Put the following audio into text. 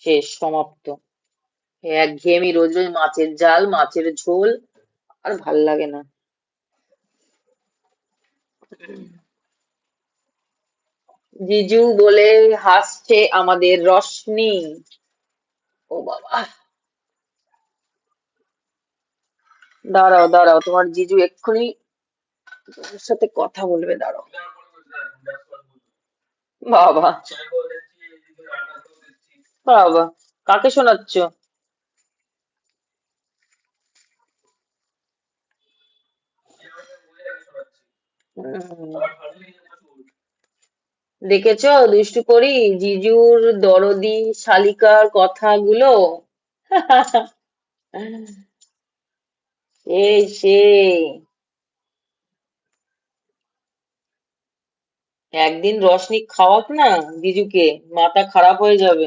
শেষ, সমাপ্ত। একঘেয়েমি, রোজ রোজ মাছের ঝাল, মাছের ঝোল, আর ভাল লাগে না। জিজু বলে হাসছে আমাদের রশনি। ও বাবা, দাঁড়াও দাঁড়াও, তোমার জিজু এক্ষুনি তোমার সাথে কথা বলবে, দাঁড়াও। বাবা, বাবা, কাকে শোনাচ্ছ? উম, দেখেছো দুষ্টু করি, জিজুর দরদি শালিকার কথাগুলো। এই সেই, একদিন রসনি খাওয়াক না জিজুকে, মাথা খারাপ হয়ে যাবে।